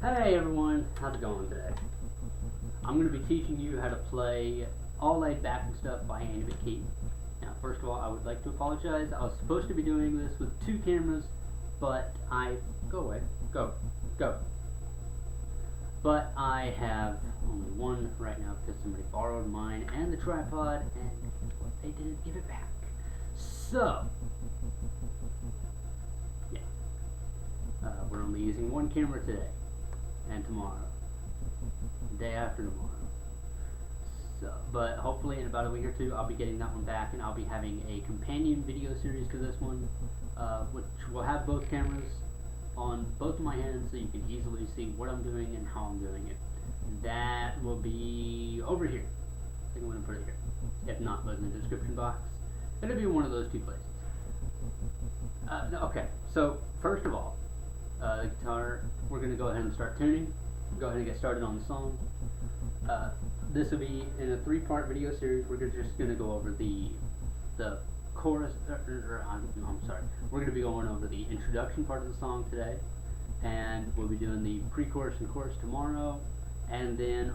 Hey everyone, how's it going today? I'm going to be teaching you how to play All Laid Back and Stuff by Andy McKee. Now, first of all, I would like to apologize. I was supposed to be doing this with two cameras, but go away, go. But I have only one right now because somebody borrowed mine and the tripod, and they didn't give it back. So, yeah, we're only using one camera today and tomorrow, day after tomorrow. So, but hopefully in about a week or two, I'll be getting that one back, and I'll be having a companion video series to this one, which will have both cameras on both of my hands, so you can easily see what I'm doing and how I'm doing it. That will be over here. I think I'm going to put it here. If not, look in the description box. It'll be one of those two places. Okay, so first of all, the guitar, we're going to go ahead and start tuning. Go ahead and get started on the song. This will be in a 3-part video series. We're just going to go over the chorus, I'm sorry. We're going to be going over the introduction part of the song today, and we'll be doing the pre-chorus and chorus tomorrow, and then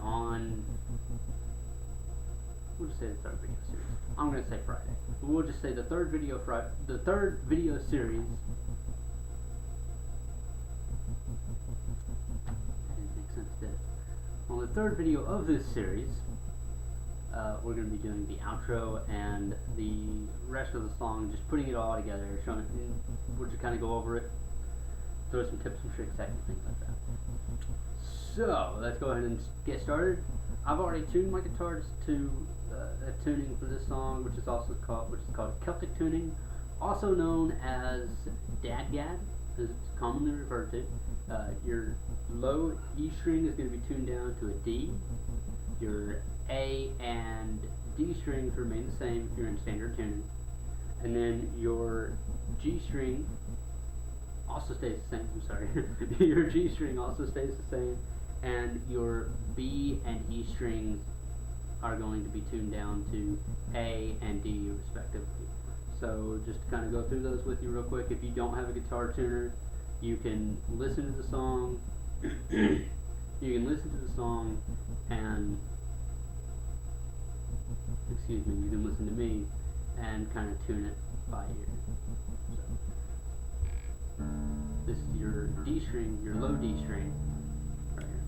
we'll just say the third video series. I'm going to say Friday. We'll just say the third video series. On the third video of this series, we're going to be doing the outro and the rest of the song, just putting it all together, showing it. We'll just kind of go over it, throw some tips and tricks at you, things like that. So let's go ahead and get started. I've already tuned my guitar to a tuning for this song, which is called Celtic tuning, also known as Dadgad, as it's commonly referred to. Your low E string is going to be tuned down to a D. Your A and D strings remain the same if you're in standard tuning. And then your G string also stays the same. I'm sorry. Your G string also stays the same. And your B and E strings are going to be tuned down to A and D respectively. So just to kind of go through those with you real quick. If you don't have a guitar tuner, you can listen to the song. You can listen to the song and you can listen to me and kind of tune it by ear. So, this is your D string, your low D string, right here.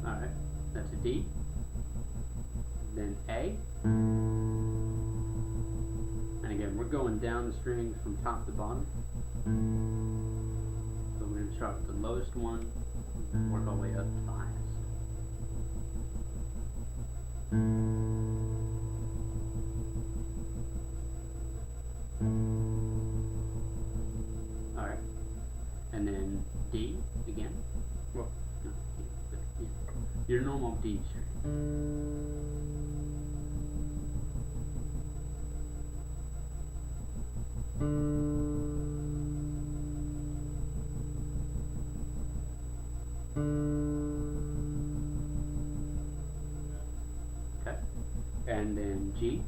Alright, that's a D. Then A. And again, we're going down the strings from top to bottom. So we're going to start with the lowest one, work our way up to the highest. Alright. And then D again. Well, no, D, but yeah. Your normal D string. Okay, and then G.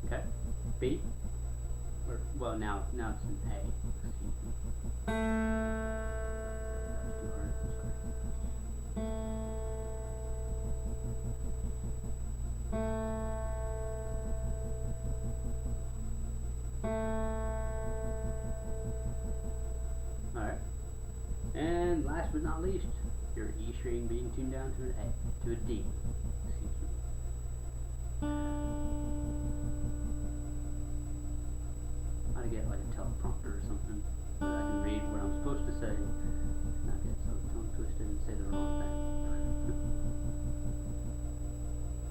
Okay, B. Well, now it's an A. Excuse me. That's too hard. I'm sorry. Alright. And last but not least, your E string being tuned down to an A, to a D. Excuse me. I ought to get like a teleprompter or something so that I can read what I'm supposed to say and not get so tongue twisted and say the wrong thing.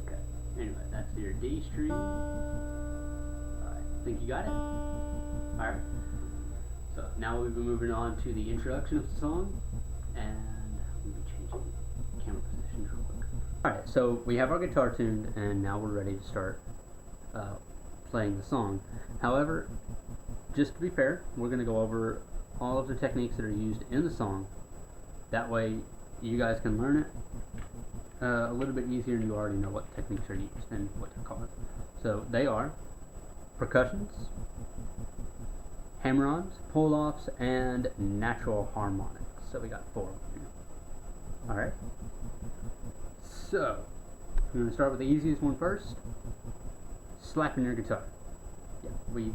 Okay. Anyway, that's your D string. Alright, think you got it? Alright. So now we'll be moving on to the introduction of the song, and we'll be changing camera positions real quick. Alright, so we have our guitar tuned, and now we're ready to start playing the song. However, just to be fair, we're going to go over all of the techniques that are used in the song. That way, you guys can learn it a little bit easier, and you already know what techniques are used and what they're called. So they are percussions, hammer-ons, pull-offs, and natural harmonics. So we got 4 of them. Alright. So, we're going to start with the easiest one first. Slapping your guitar. Yeah, we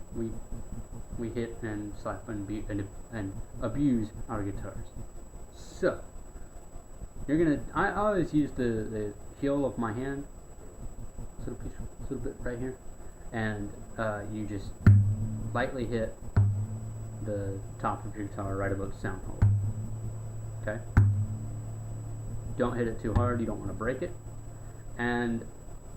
hit and slap and abuse our guitars. So, you're gonna. I always use the heel of my hand, little bit right here, and you just lightly hit the top of your guitar right above the sound hole. Okay. Don't hit it too hard. You don't want to break it. And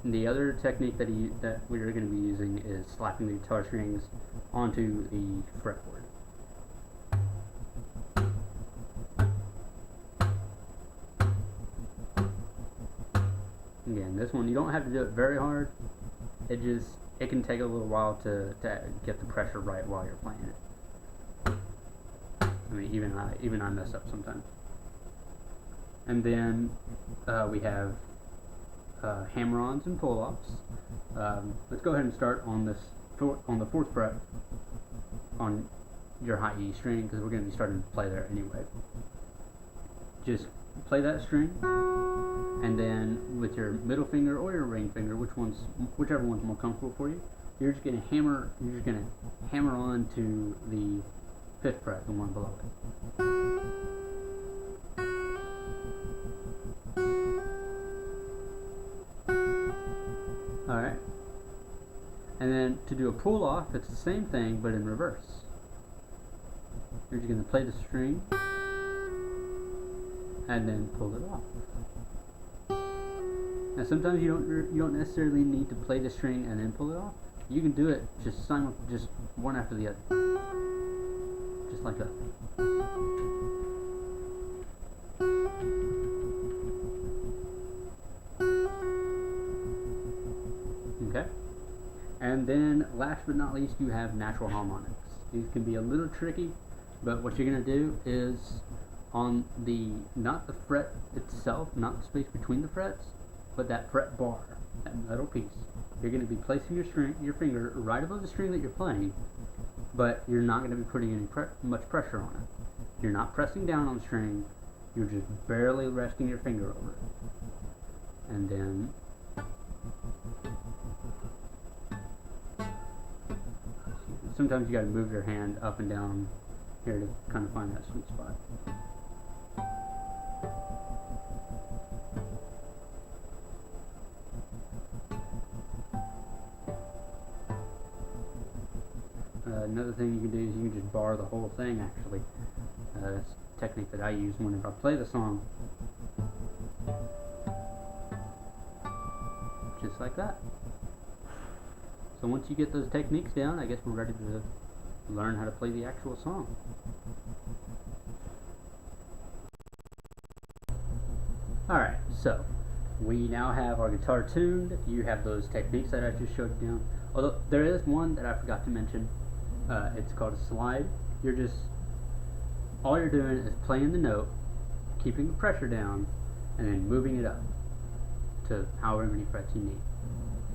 the other technique that we're going to be using is slapping the guitar strings onto the fretboard. Again, this one you don't have to do it very hard. It can take a little while to get the pressure right while you're playing it. I mean, even I mess up sometimes. And then we have hammer-ons and pull-offs. Let's go ahead and start on the 4th fret on your high E string, because we're going to be starting to play there anyway. Just play that string, and then with your middle finger or your ring finger, whichever one's more comfortable for you, you're just going to hammer on to the 5th fret, the one below it. Alright. And then to do a pull off, it's the same thing but in reverse. You're just going to play the string and then pull it off. Now sometimes you don't necessarily need to play the string and then pull it off. You can do it just one after the other. Just like that. Okay. And then last but not least, you have natural harmonics. These can be a little tricky, but what you're going to do is on not the fret itself, not the space between the frets, but that fret bar, that metal piece. You're going to be placing your finger right above the string that you're playing, but you're not going to be putting any much pressure on it. You're not pressing down on the string, you're just barely resting your finger over it. And then sometimes you got to move your hand up and down here to kind of find that sweet spot. Another thing you can do is you can just bar the whole thing, actually. That's a technique that I use whenever I play the song. Just like that. So once you get those techniques down, I guess we're ready to learn how to play the actual song. Alright, so we now have our guitar tuned. You have those techniques that I just showed you down. Although there is one that I forgot to mention. It's called a slide. All you're doing is playing the note, keeping the pressure down, and then moving it up to however many frets you need.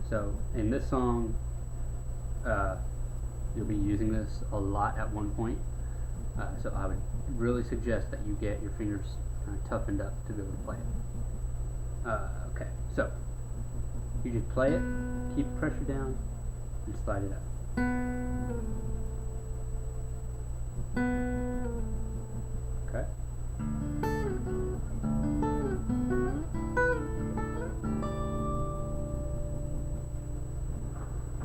So in this song, you'll be using this a lot at one point. So I would really suggest that you get your fingers kind of toughened up to be able to play it. Okay, so you just play it, keep the pressure down, and slide it up. Okay.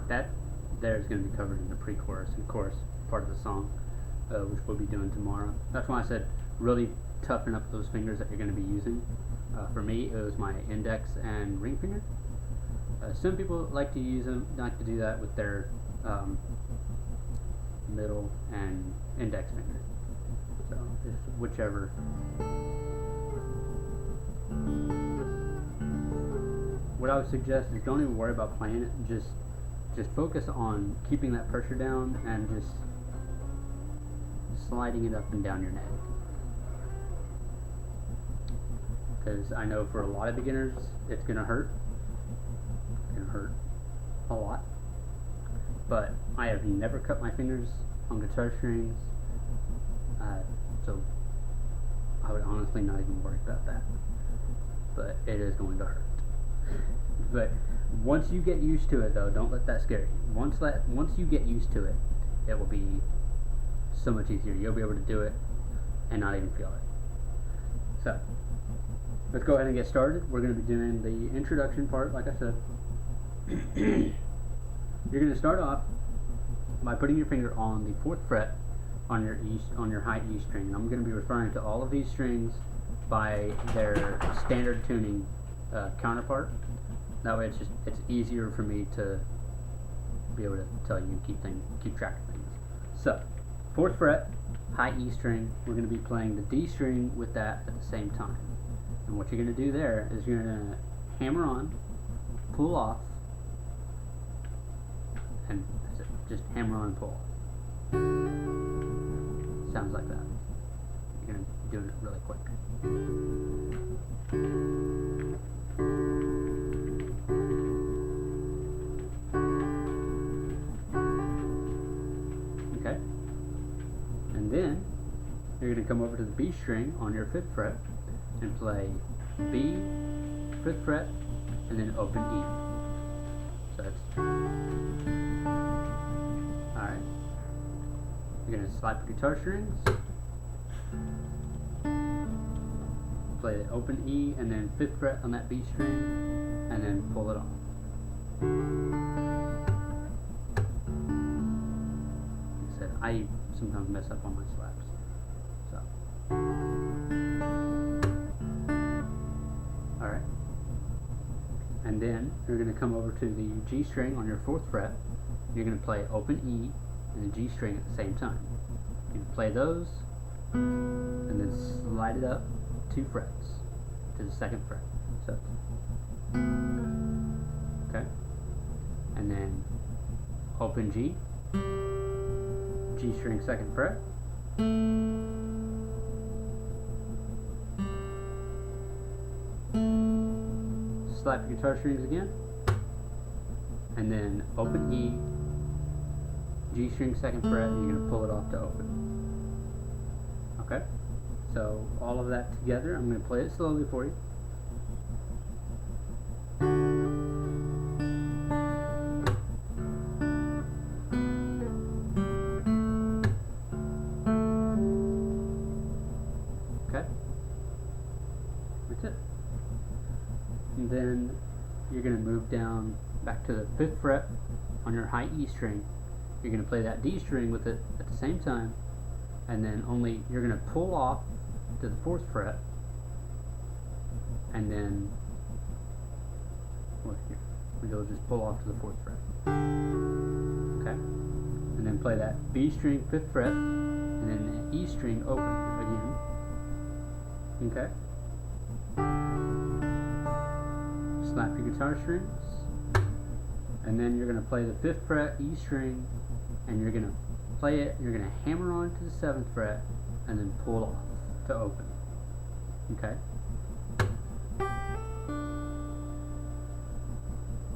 That there is going to be covered in the pre-chorus and chorus part of the song, which we'll be doing tomorrow. That's why I said really toughen up those fingers that you're going to be using. For me, it was my index and ring finger. Some people like to do that with their middle and index finger. So it's whichever. What I would suggest is don't even worry about playing it. Just just focus on keeping that pressure down and just sliding it up and down your neck. Because I know for a lot of beginners, it's going to hurt. It's going to hurt a lot. But I have never cut my fingers on guitar strings, so I would honestly not even worry about that. But it is going to hurt. But once you get used to it, though, don't let that scare you. Once you get used to it, it will be so much easier. You'll be able to do it and not even feel it. So let's go ahead and get started. We're going to be doing the introduction part, like I said. You're going to start off by putting your finger on the 4th fret on your high E string. And I'm going to be referring to all of these strings by their standard tuning counterpart. That way it's easier for me to be able to tell you and keep track of things. So 4th fret, high E string, we're going to be playing the D string with that at the same time. And what you're going to do there is you're going to hammer on, pull off, and that's it. Just hammer on and pull off. Sounds like that. You're going to be doing it really quick. Okay? And then you're going to come over to the B string on your 5th fret and play B, 5th fret, and then open E. So that's alright. You're going to slide the guitar strings, play the open E, and then 5th fret on that B string, and then pull it off. Like I said, I sometimes mess up on my slaps. So. Alright. And then you're going to come over to the G string on your 4th fret. You're going to play open E and the G string at the same time. You can play those and then slide it up 2 frets to the 2nd fret. So, okay. And then open G, G string 2nd fret. Slap your guitar strings again, and then open E, G string 2nd fret, and you're going to pull it off to open. Okay? So all of that together, I'm going to play it slowly for you. Okay? That's it. And then you're going to move down back to the 5th fret on your high E string. You're going to play that D string with it at the same time, and then you're going to pull off to the 4th fret, and then you'll just pull off to the 4th fret. Okay? And then play that B string 5th fret, and then the E string open again. Okay? Slap your guitar strings, and then you're going to play the 5th fret E string, and you're going to play it, you're going to hammer on to the 7th fret, and then pull off to open. Okay?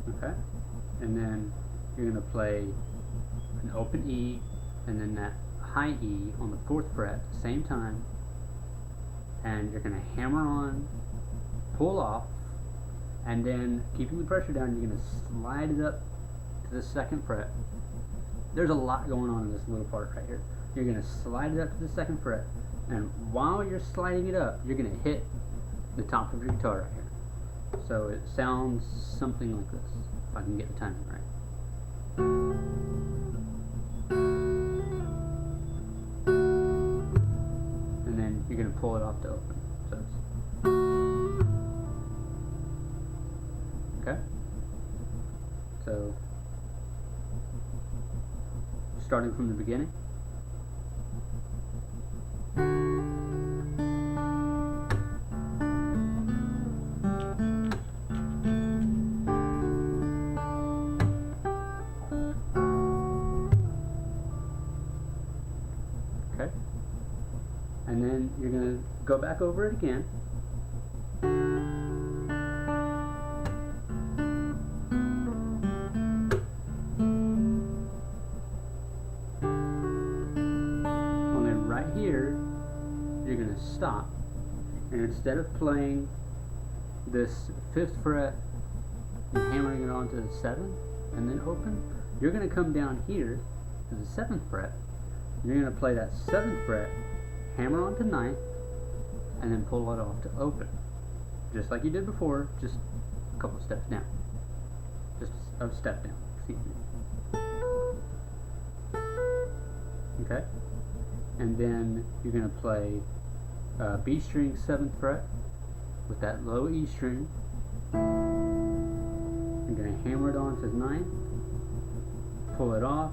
Okay? And then you're going to play an open E, and then that high E on the 4th fret at the same time, and you're going to hammer on, pull off, and then keeping the pressure down, you're going to slide it up to the 2nd fret. There's a lot going on in this little part right here. You're going to slide it up to the 2nd fret, and while you're sliding it up, you're going to hit the top of your guitar right here. So it sounds something like this, if I can get the timing right. And then you're going to pull it off to open. So it's okay? So, starting from the beginning. then you're going to go back over it again. And then right here, you're going to stop. And instead of playing this 5th fret and hammering it onto the 7th and then open, you're going to come down here to the 7th fret. You're going to play that 7th fret, hammer onto 9th, and then pull it off to open. Just like you did before, just a couple of steps down. Just a step down, excuse me. Okay? And then you're going to play B string 7th fret with that low E string. You're going to hammer it onto 9th, pull it off,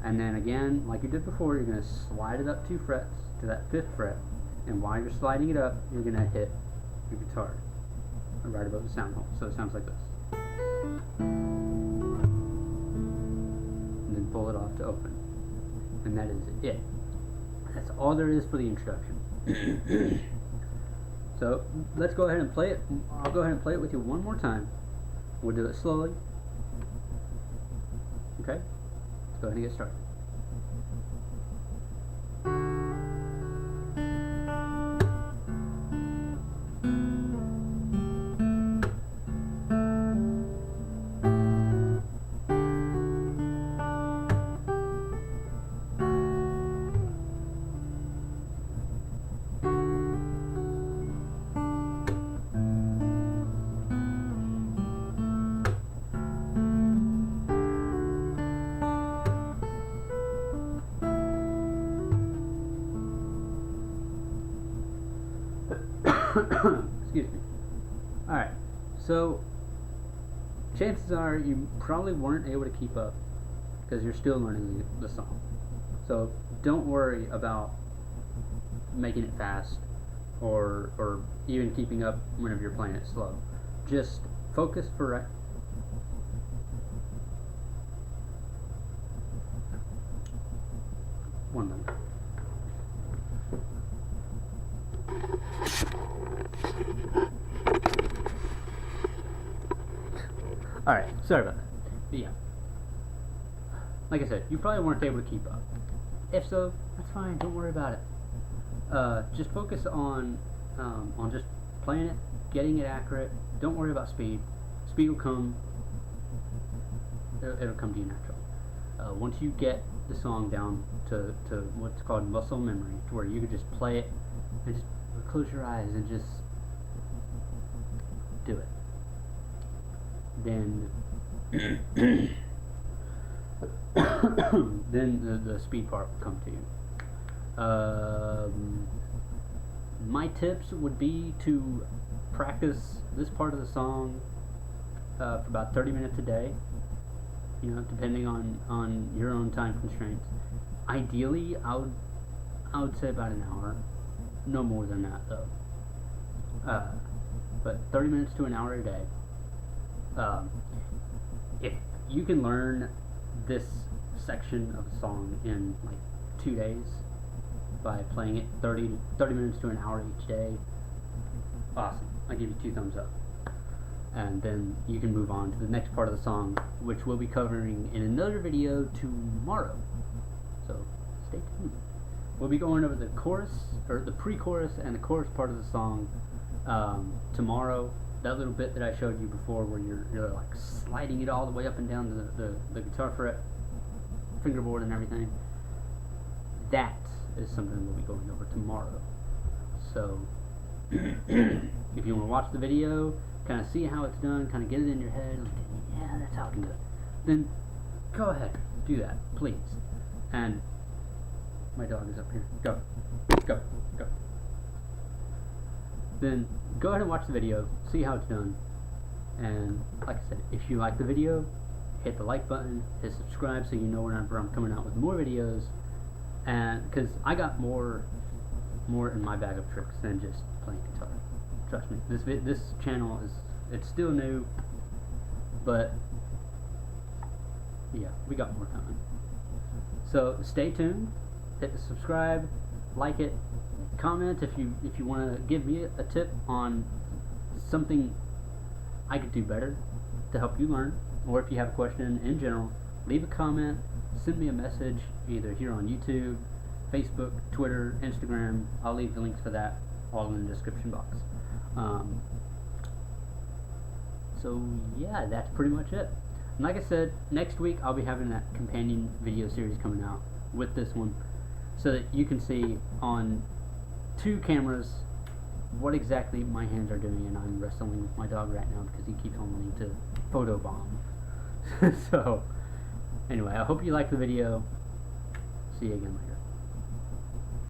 and then again, like you did before, you're going to slide it up 2 frets to that 5th fret, and while you're sliding it up, you're going to hit your guitar right above the sound hole. So it sounds like this. And then pull it off to open. And that is it. That's all there is for the introduction. So let's go ahead and play it. I'll go ahead and play it with you one more time. We'll do it slowly. Okay? Let's go ahead and get started. Excuse me. Alright, so chances are you probably weren't able to keep up because you're still learning the song. So don't worry about making it fast or even keeping up whenever you're playing it slow. Just focus for right. One minute. Alright, sorry about that. But yeah. Like I said, you probably weren't able to keep up. If so, that's fine, don't worry about it. Just focus on just playing it, getting it accurate. Don't worry about speed. Speed will come. It'll come to you naturally. Once you get the song down to what's called muscle memory, to where you can just play it and just close your eyes and just do it. Then then the speed part will come to you. My tips would be to practice this part of the song for about 30 minutes a day, you know, depending on your own time constraints. Ideally, I would say about an hour, no more than that though. But 30 minutes to an hour a day. If you can learn this section of the song in like 2 days by playing it 30 minutes to an hour each day, awesome. I give you 2 thumbs up. And then you can move on to the next part of the song, which we'll be covering in another video tomorrow. So stay tuned. We'll be going over the chorus, or the pre-chorus and the chorus part of the song tomorrow. That little bit that I showed you before, where you're like sliding it all the way up and down the guitar fret, fingerboard, and everything. That is something we'll be going over tomorrow. So if you want to watch the video, kind of see how it's done, kind of get it in your head, like, yeah, that's how I can do it, then go ahead, do that, please. And my dog is up here. Go. Then go ahead and watch the video, see how it's done, and like I said, if you like the video, hit the like button, hit subscribe so you know whenever I'm coming out with more videos, and because I got more in my bag of tricks than just playing guitar. Trust me, this channel it's still new, but yeah, we got more coming. So stay tuned, hit the subscribe, like it, comment if you want to give me a tip on something I could do better to help you learn, or if you have a question in general, leave a comment, send me a message either here on YouTube, Facebook, Twitter, Instagram. I'll leave the links for that all in the description box. So yeah, that's pretty much it. And like I said, next week I'll be having that companion video series coming out with this one, so that you can see on 2 cameras what exactly my hands are doing. And I'm wrestling with my dog right now because he keeps on wanting to photobomb. So anyway, I hope you liked the video. See you again later.